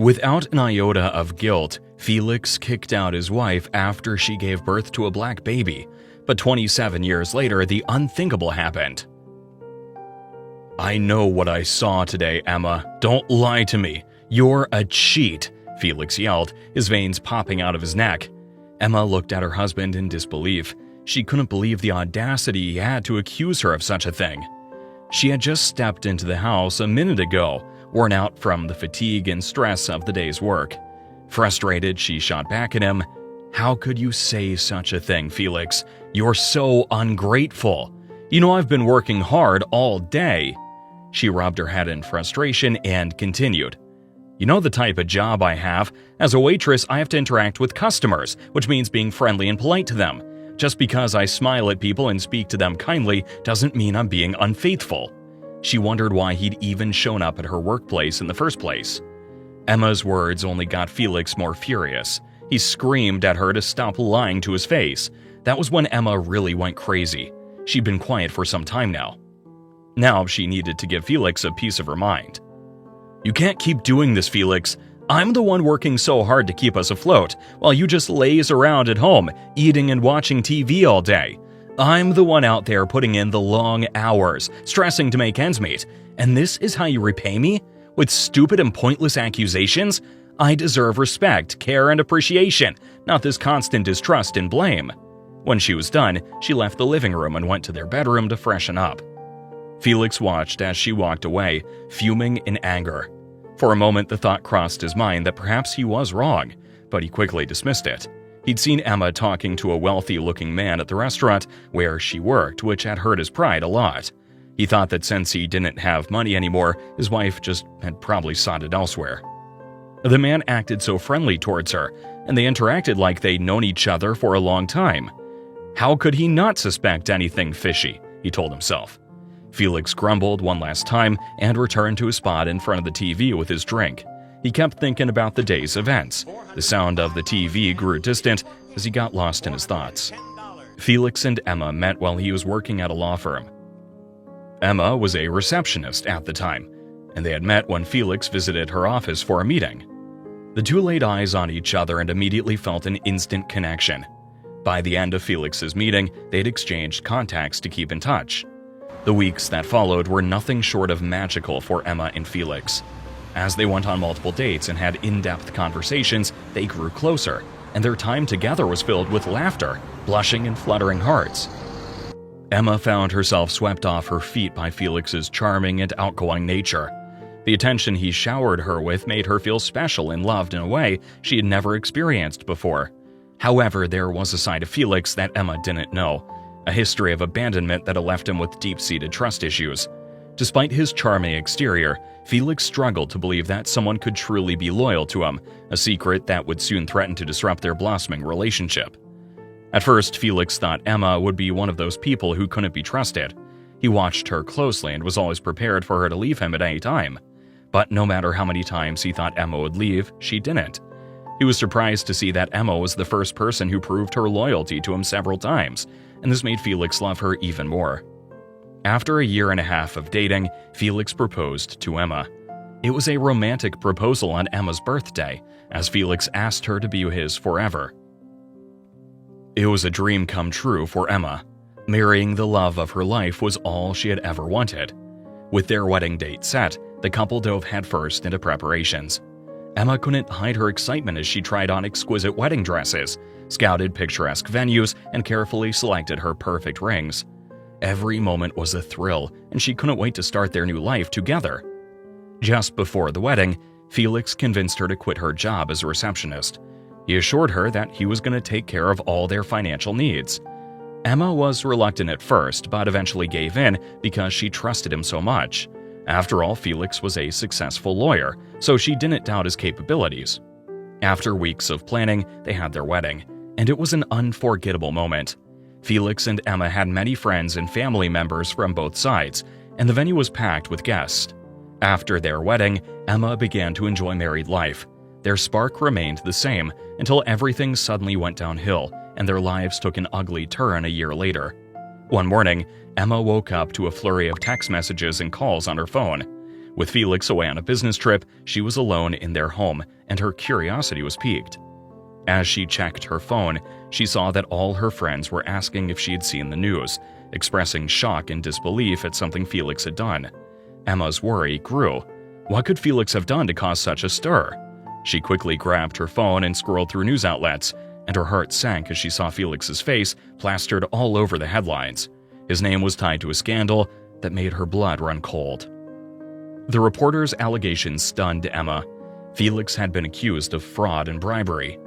Without an iota of guilt, Felix kicked out his wife after she gave birth to a black baby. But 27 years later, the unthinkable happened. "I know what I saw today, Emma. Don't lie to me. You're a cheat," Felix yelled, his veins popping out of his neck. Emma looked at her husband in disbelief. She couldn't believe the audacity he had to accuse her of such a thing. She had just stepped into the house a minute ago, worn out from the fatigue and stress of the day's work. Frustrated, she shot back at him. "How could you say such a thing, Felix? You're so ungrateful. You know I've been working hard all day." She rubbed her head in frustration and continued. "You know the type of job I have. As a waitress, I have to interact with customers, which means being friendly and polite to them. Just because I smile at people and speak to them kindly doesn't mean I'm being unfaithful." She wondered why he'd even shown up at her workplace in the first place. Emma's words only got Felix more furious. He screamed at her to stop lying to his face. That was when Emma really went crazy. She'd been quiet for some time now. Now she needed to give Felix a piece of her mind. "You can't keep doing this, Felix. I'm the one working so hard to keep us afloat, while you just laze around at home, eating and watching TV all day. I'm the one out there putting in the long hours, stressing to make ends meet, and this is how you repay me? With stupid and pointless accusations? I deserve respect, care, and appreciation, not this constant distrust and blame." When she was done, she left the living room and went to their bedroom to freshen up. Felix watched as she walked away, fuming in anger. For a moment, the thought crossed his mind that perhaps he was wrong, but he quickly dismissed it. He'd seen Emma talking to a wealthy-looking man at the restaurant where she worked, which had hurt his pride a lot. He thought that since he didn't have money anymore, his wife just had probably sought it elsewhere. The man acted so friendly towards her, and they interacted like they'd known each other for a long time. How could he not suspect anything fishy, he told himself. Felix grumbled one last time and returned to his spot in front of the TV with his drink. He kept thinking about the day's events. The sound of the TV grew distant as he got lost in his thoughts. Felix and Emma met while he was working at a law firm. Emma was a receptionist at the time, and they had met when Felix visited her office for a meeting. The two laid eyes on each other and immediately felt an instant connection. By the end of Felix's meeting, they'd exchanged contacts to keep in touch. The weeks that followed were nothing short of magical for Emma and Felix. As they went on multiple dates and had in-depth conversations, they grew closer, and their time together was filled with laughter, blushing, and fluttering hearts. Emma found herself swept off her feet by Felix's charming and outgoing nature. The attention he showered her with made her feel special and loved in a way she had never experienced before. However, there was a side of Felix that Emma didn't know, a history of abandonment that had left him with deep-seated trust issues. Despite his charming exterior, Felix struggled to believe that someone could truly be loyal to him, a secret that would soon threaten to disrupt their blossoming relationship. At first, Felix thought Emma would be one of those people who couldn't be trusted. He watched her closely and was always prepared for her to leave him at any time. But no matter how many times he thought Emma would leave, she didn't. He was surprised to see that Emma was the first person who proved her loyalty to him several times, and this made Felix love her even more. After a year and a half of dating, Felix proposed to Emma. It was a romantic proposal on Emma's birthday, as Felix asked her to be his forever. It was a dream come true for Emma. Marrying the love of her life was all she had ever wanted. With their wedding date set, the couple dove headfirst into preparations. Emma couldn't hide her excitement as she tried on exquisite wedding dresses, scouted picturesque venues, and carefully selected her perfect rings. Every moment was a thrill, and she couldn't wait to start their new life together. Just before the wedding, Felix convinced her to quit her job as a receptionist. He assured her that he was going to take care of all their financial needs. Emma was reluctant at first, but eventually gave in because she trusted him so much. After all, Felix was a successful lawyer, so she didn't doubt his capabilities. After weeks of planning, they had their wedding, and it was an unforgettable moment. Felix and Emma had many friends and family members from both sides, and the venue was packed with guests. After their wedding, Emma began to enjoy married life. Their spark remained the same until everything suddenly went downhill, and their lives took an ugly turn a year later. One morning, Emma woke up to a flurry of text messages and calls on her phone. With Felix away on a business trip, she was alone in their home, and her curiosity was piqued. As she checked her phone, she saw that all her friends were asking if she had seen the news, expressing shock and disbelief at something Felix had done. Emma's worry grew. What could Felix have done to cause such a stir? She quickly grabbed her phone and scrolled through news outlets, and her heart sank as she saw Felix's face plastered all over the headlines. His name was tied to a scandal that made her blood run cold. The reporter's allegations stunned Emma. Felix had been accused of fraud and bribery.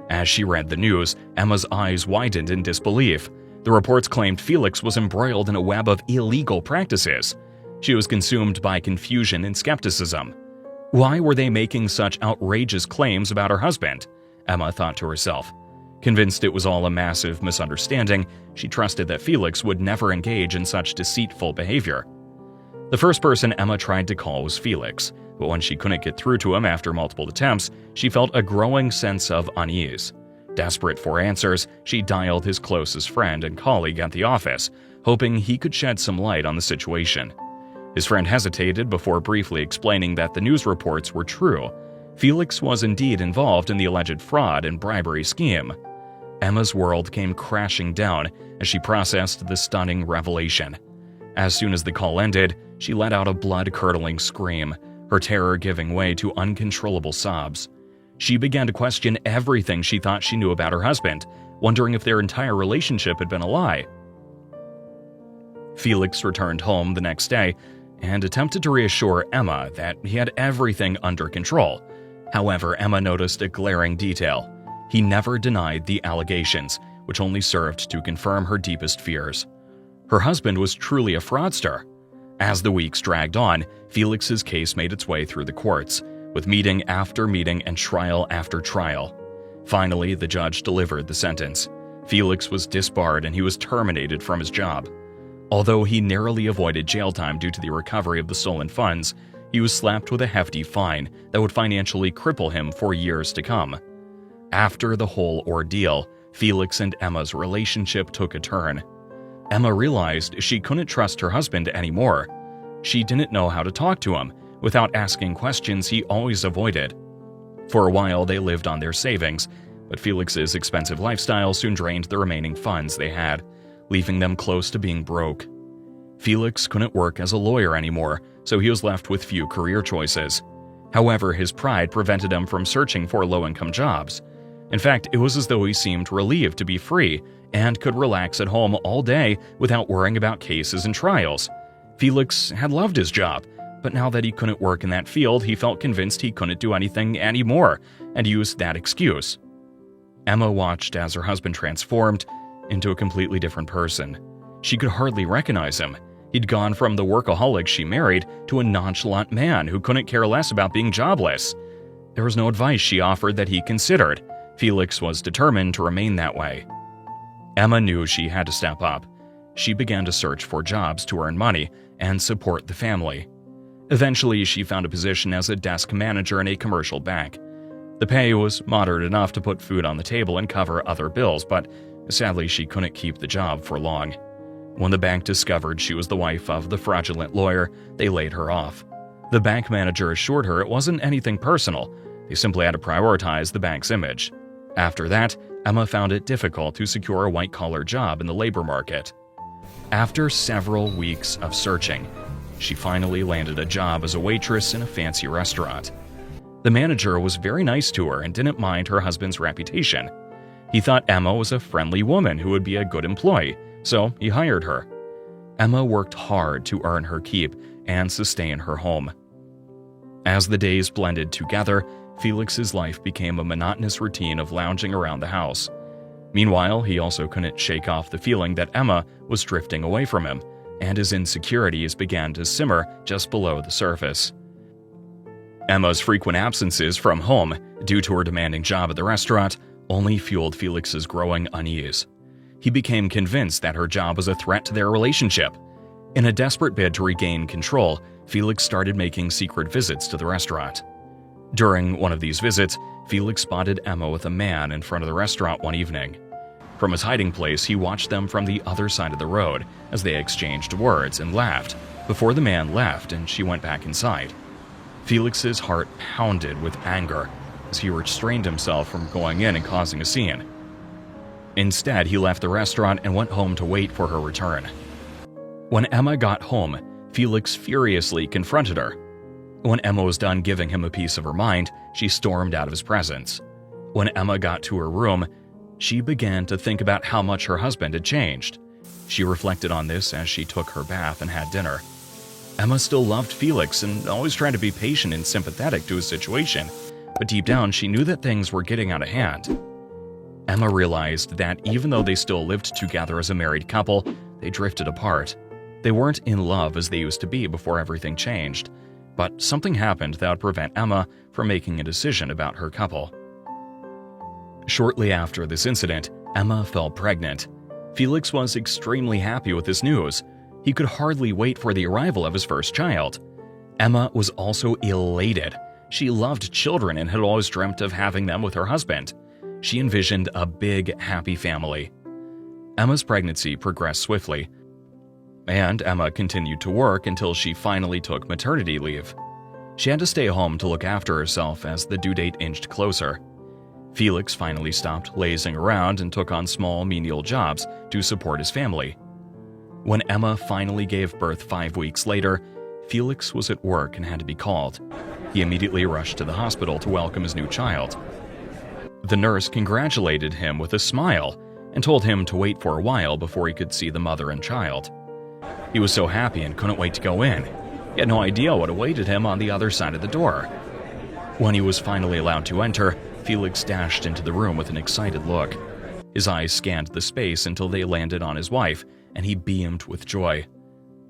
As she read the news, Emma's eyes widened in disbelief. The reports claimed Felix was embroiled in a web of illegal practices. She was consumed by confusion and skepticism. Why were they making such outrageous claims about her husband? Emma thought to herself. Convinced it was all a massive misunderstanding, she trusted that Felix would never engage in such deceitful behavior. The first person Emma tried to call was Felix, but when she couldn't get through to him after multiple attempts, she felt a growing sense of unease. Desperate for answers, she dialed his closest friend and colleague at the office, hoping he could shed some light on the situation. His friend hesitated before briefly explaining that the news reports were true. Felix was indeed involved in the alleged fraud and bribery scheme. Emma's world came crashing down as she processed the stunning revelation. As soon as the call ended, she let out a blood-curdling scream, her terror giving way to uncontrollable sobs. She began to question everything she thought she knew about her husband, wondering if their entire relationship had been a lie. Felix returned home the next day and attempted to reassure Emma that he had everything under control. However, Emma noticed a glaring detail. He never denied the allegations, which only served to confirm her deepest fears. Her husband was truly a fraudster. As the weeks dragged on, Felix's case made its way through the courts, with meeting after meeting and trial after trial. Finally, the judge delivered the sentence. Felix was disbarred and he was terminated from his job. Although he narrowly avoided jail time due to the recovery of the stolen funds, he was slapped with a hefty fine that would financially cripple him for years to come. After the whole ordeal, Felix and Emma's relationship took a turn. Emma realized she couldn't trust her husband anymore. She didn't know how to talk to him without asking questions he always avoided. For a while, they lived on their savings, but Felix's expensive lifestyle soon drained the remaining funds they had, leaving them close to being broke. Felix couldn't work as a lawyer anymore, so he was left with few career choices. However, his pride prevented him from searching for low-income jobs. In fact, it was as though he seemed relieved to be free and could relax at home all day without worrying about cases and trials. Felix had loved his job, but now that he couldn't work in that field, he felt convinced he couldn't do anything anymore and used that excuse. Emma watched as her husband transformed into a completely different person. She could hardly recognize him. He'd gone from the workaholic she married to a nonchalant man who couldn't care less about being jobless. There was no advice she offered that he considered. Felix was determined to remain that way. Emma knew she had to step up. She began to search for jobs to earn money and support the family. Eventually, she found a position as a desk manager in a commercial bank. The pay was moderate enough to put food on the table and cover other bills, but sadly, she couldn't keep the job for long. When the bank discovered she was the wife of the fraudulent lawyer, they laid her off. The bank manager assured her it wasn't anything personal. They simply had to prioritize the bank's image. After that, Emma found it difficult to secure a white-collar job in the labor market. After several weeks of searching, she finally landed a job as a waitress in a fancy restaurant. The manager was very nice to her and didn't mind her husband's reputation. He thought Emma was a friendly woman who would be a good employee, so he hired her. Emma worked hard to earn her keep and sustain her home. As the days blended together, Felix's life became a monotonous routine of lounging around the house. Meanwhile, he also couldn't shake off the feeling that Emma was drifting away from him, and his insecurities began to simmer just below the surface. Emma's frequent absences from home, due to her demanding job at the restaurant, only fueled Felix's growing unease. He became convinced that her job was a threat to their relationship. In a desperate bid to regain control, Felix started making secret visits to the restaurant. During one of these visits, Felix spotted Emma with a man in front of the restaurant one evening. From his hiding place, he watched them from the other side of the road as they exchanged words and laughed before the man left and she went back inside. Felix's heart pounded with anger as he restrained himself from going in and causing a scene. Instead, he left the restaurant and went home to wait for her return. When Emma got home, Felix furiously confronted her. When Emma was done giving him a piece of her mind, she stormed out of his presence. When Emma got to her room, she began to think about how much her husband had changed. She reflected on this as she took her bath and had dinner. Emma still loved Felix and always tried to be patient and sympathetic to his situation, but deep down she knew that things were getting out of hand. Emma realized that even though they still lived together as a married couple, they drifted apart. They weren't in love as they used to be before everything changed, but something happened that would prevent Emma from making a decision about her couple. Shortly after this incident, Emma fell pregnant. Felix was extremely happy with this news. He could hardly wait for the arrival of his first child. Emma was also elated. She loved children and had always dreamt of having them with her husband. She envisioned a big, happy family. Emma's pregnancy progressed swiftly, and Emma continued to work until she finally took maternity leave. She had to stay home to look after herself as the due date inched closer. Felix finally stopped lazing around and took on small, menial jobs to support his family. When Emma finally gave birth 5 weeks later, Felix was at work and had to be called. He immediately rushed to the hospital to welcome his new child. The nurse congratulated him with a smile and told him to wait for a while before he could see the mother and child. He was so happy and couldn't wait to go in. He had no idea what awaited him on the other side of the door. When he was finally allowed to enter, Felix dashed into the room with an excited look. His eyes scanned the space until they landed on his wife, and he beamed with joy.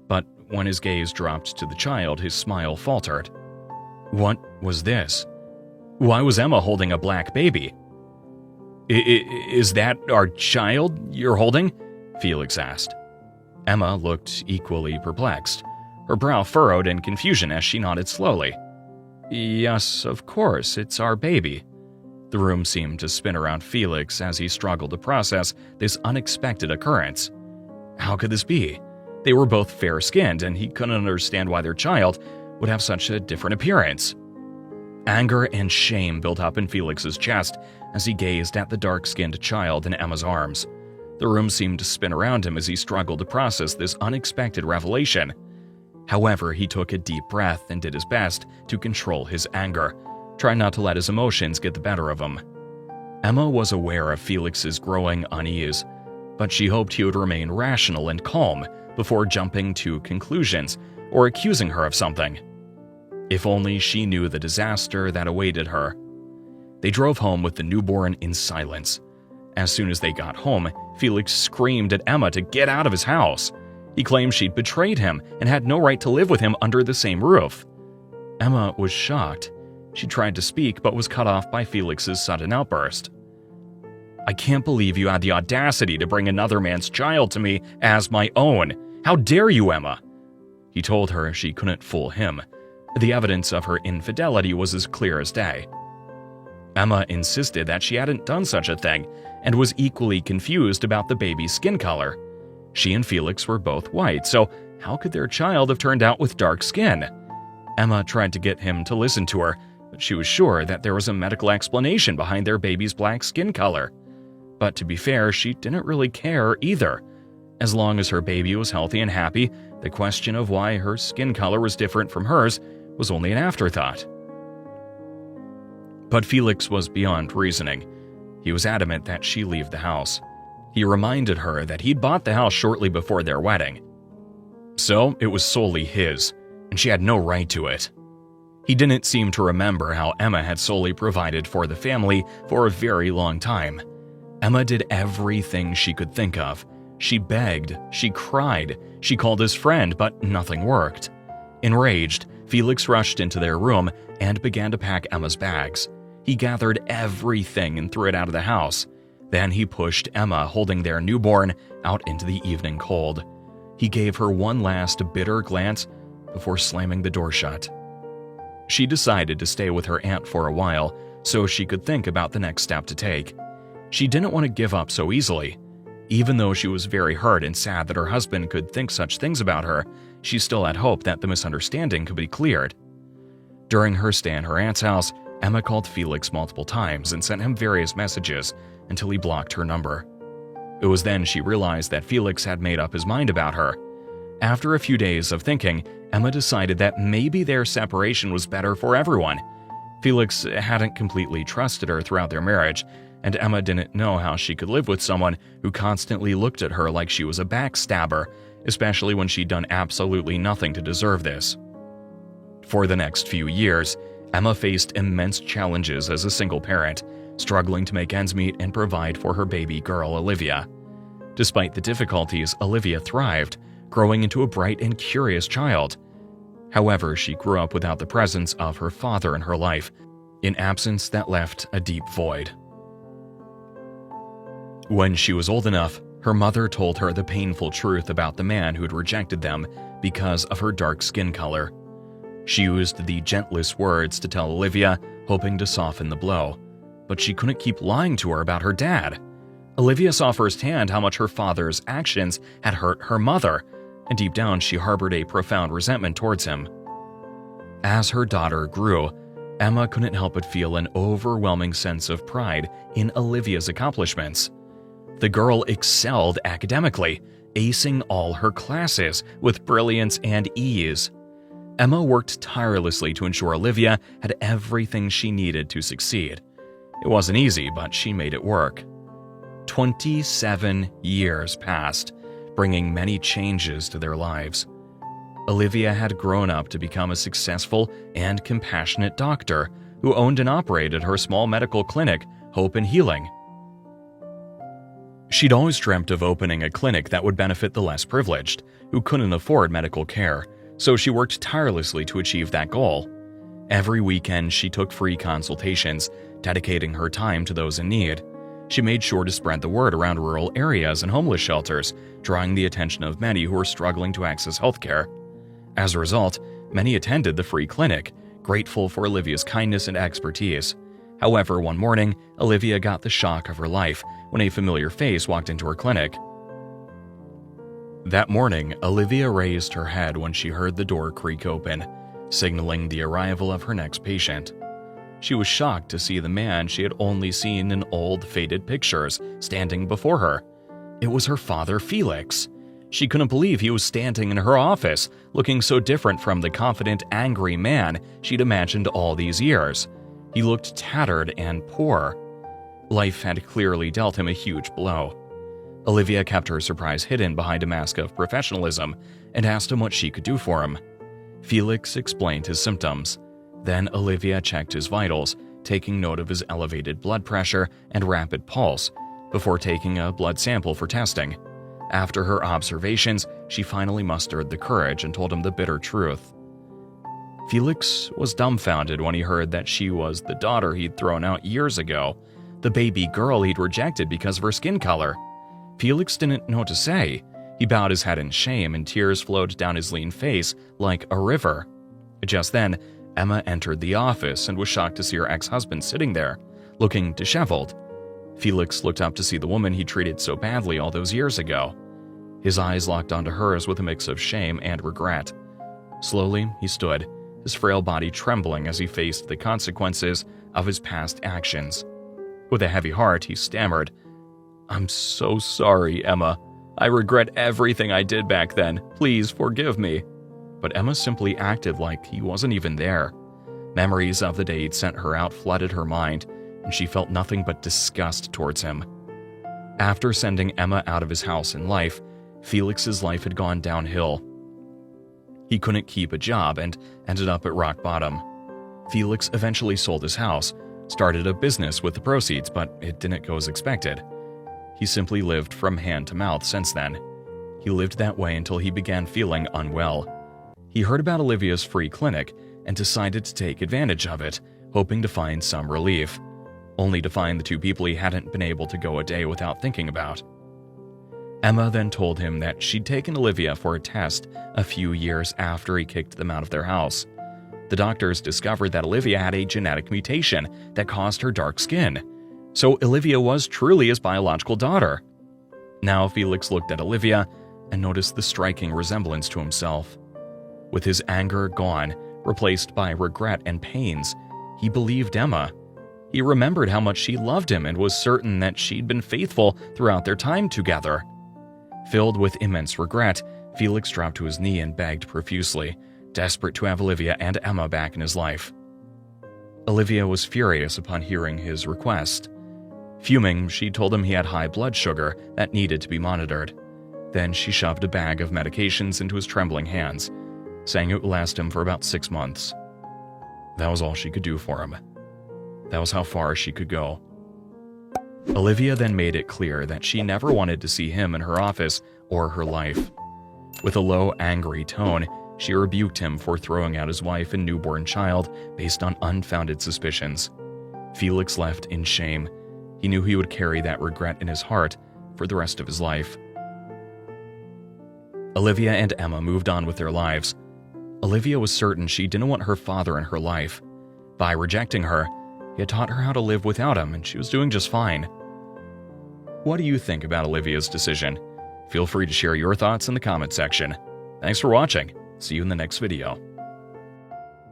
But when his gaze dropped to the child, his smile faltered. What was this? Why was Emma holding a black baby? Is that our child you're holding? Felix asked. Emma looked equally perplexed, her brow furrowed in confusion as she nodded slowly. Yes, of course, it's our baby. The room seemed to spin around Felix as he struggled to process this unexpected occurrence. How could this be? They were both fair-skinned, and he couldn't understand why their child would have such a different appearance. Anger and shame built up in Felix's chest as he gazed at the dark-skinned child in Emma's arms. The room seemed to spin around him as he struggled to process this unexpected revelation. However, he took a deep breath and did his best to control his anger, trying not to let his emotions get the better of him. Emma was aware of Felix's growing unease, but she hoped he would remain rational and calm before jumping to conclusions or accusing her of something. If only she knew the disaster that awaited her. They drove home with the newborn in silence. As soon as they got home, Felix screamed at Emma to get out of his house. He claimed she'd betrayed him and had no right to live with him under the same roof. Emma was shocked. She tried to speak but was cut off by Felix's sudden outburst. I can't believe you had the audacity to bring another man's child to me as my own. How dare you, Emma? He told her she couldn't fool him. The evidence of her infidelity was as clear as day. Emma insisted that she hadn't done such a thing and was equally confused about the baby's skin color. She and Felix were both white, so how could their child have turned out with dark skin? Emma tried to get him to listen to her, but she was sure that there was a medical explanation behind their baby's black skin color. But to be fair, she didn't really care either. As long as her baby was healthy and happy, the question of why her skin color was different from hers was only an afterthought. But Felix was beyond reasoning. He was adamant that she leave the house. He reminded her that he'd bought the house shortly before their wedding. So it was solely his, and she had no right to it. He didn't seem to remember how Emma had solely provided for the family for a very long time. Emma did everything she could think of. She begged, she cried, she called his friend, but nothing worked. Enraged, Felix rushed into their room and began to pack Emma's bags. He gathered everything and threw it out of the house. Then he pushed Emma, holding their newborn, out into the evening cold. He gave her one last bitter glance before slamming the door shut. She decided to stay with her aunt for a while so she could think about the next step to take. She didn't want to give up so easily. Even though she was very hurt and sad that her husband could think such things about her, she still had hope that the misunderstanding could be cleared. During her stay in her aunt's house, Emma called Felix multiple times and sent him various messages until he blocked her number. It was then she realized that Felix had made up his mind about her. After a few days of thinking, Emma decided that maybe their separation was better for everyone. Felix hadn't completely trusted her throughout their marriage, and Emma didn't know how she could live with someone who constantly looked at her like she was a backstabber, especially when she'd done absolutely nothing to deserve this. For the next few years, Emma faced immense challenges as a single parent, struggling to make ends meet and provide for her baby girl, Olivia. Despite the difficulties, Olivia thrived, growing into a bright and curious child. However, she grew up without the presence of her father in her life, an absence that left a deep void. When she was old enough, her mother told her the painful truth about the man who had rejected them because of her dark skin color. She used the gentlest words to tell Olivia, hoping to soften the blow, but she couldn't keep lying to her about her dad. Olivia saw firsthand how much her father's actions had hurt her mother, and deep down she harbored a profound resentment towards him. As her daughter grew, Emma couldn't help but feel an overwhelming sense of pride in Olivia's accomplishments. The girl excelled academically, acing all her classes with brilliance and ease. Emma worked tirelessly to ensure Olivia had everything she needed to succeed. It wasn't easy, but she made it work. 27 years passed, bringing many changes to their lives. Olivia had grown up to become a successful and compassionate doctor who owned and operated her small medical clinic, Hope and Healing. She'd always dreamt of opening a clinic that would benefit the less privileged, who couldn't afford medical care, so she worked tirelessly to achieve that goal. Every weekend, she took free consultations, dedicating her time to those in need. She made sure to spread the word around rural areas and homeless shelters, drawing the attention of many who were struggling to access healthcare. As a result, many attended the free clinic, grateful for Olivia's kindness and expertise. However, one morning, Olivia got the shock of her life when a familiar face walked into her clinic. That morning, Olivia raised her head when she heard the door creak open, signaling the arrival of her next patient. She was shocked to see the man she had only seen in old, faded pictures standing before her. It was her father, Felix. She couldn't believe he was standing in her office, looking so different from the confident, angry man she'd imagined all these years. He looked tattered and poor. Life had clearly dealt him a huge blow. Olivia kept her surprise hidden behind a mask of professionalism and asked him what she could do for him. Felix explained his symptoms. Then Olivia checked his vitals, taking note of his elevated blood pressure and rapid pulse, before taking a blood sample for testing. After her observations, she finally mustered the courage and told him the bitter truth. Felix was dumbfounded when he heard that she was the daughter he'd thrown out years ago, the baby girl he'd rejected because of her skin color. Felix didn't know what to say. He bowed his head in shame and tears flowed down his lean face like a river. Just then, Emma entered the office and was shocked to see her ex-husband sitting there, looking disheveled. Felix looked up to see the woman he treated so badly all those years ago. His eyes locked onto hers with a mix of shame and regret. Slowly, he stood, his frail body trembling as he faced the consequences of his past actions. With a heavy heart, he stammered, "I'm so sorry, Emma. I regret everything I did back then. Please forgive me." But Emma simply acted like he wasn't even there. Memories of the day he'd sent her out flooded her mind, and she felt nothing but disgust towards him. After sending Emma out of his house and life, Felix's life had gone downhill. He couldn't keep a job and ended up at rock bottom. Felix eventually sold his house, started a business with the proceeds, but it didn't go as expected. He simply lived from hand to mouth since then. He lived that way until he began feeling unwell. He heard about Olivia's free clinic and decided to take advantage of it, hoping to find some relief, only to find the two people he hadn't been able to go a day without thinking about. Emma then told him that she'd taken Olivia for a test a few years after he kicked them out of their house. The doctors discovered that Olivia had a genetic mutation that caused her dark skin, so Olivia was truly his biological daughter. Now Felix looked at Olivia and noticed the striking resemblance to himself. With his anger gone, replaced by regret and pains. He believed Emma. He remembered how much she loved him and was certain that she'd been faithful throughout their time together. Filled with immense regret, Felix dropped to his knee and begged profusely, desperate to have Olivia and Emma back in his life. Olivia was furious upon hearing his request. Fuming, she told him he had high blood sugar that needed to be monitored. Then she shoved a bag of medications into his trembling hands, saying it would last him for about 6 months. That was all she could do for him. That was how far she could go. Olivia then made it clear that she never wanted to see him in her office or her life. With a low, angry tone, she rebuked him for throwing out his wife and newborn child based on unfounded suspicions. Felix left in shame. He knew he would carry that regret in his heart for the rest of his life. Olivia and Emma moved on with their lives. Olivia was certain she didn't want her father in her life. By rejecting her, he had taught her how to live without him, and she was doing just fine. What do you think about Olivia's decision? Feel free to share your thoughts in the comment section. Thanks for watching. See you in the next video.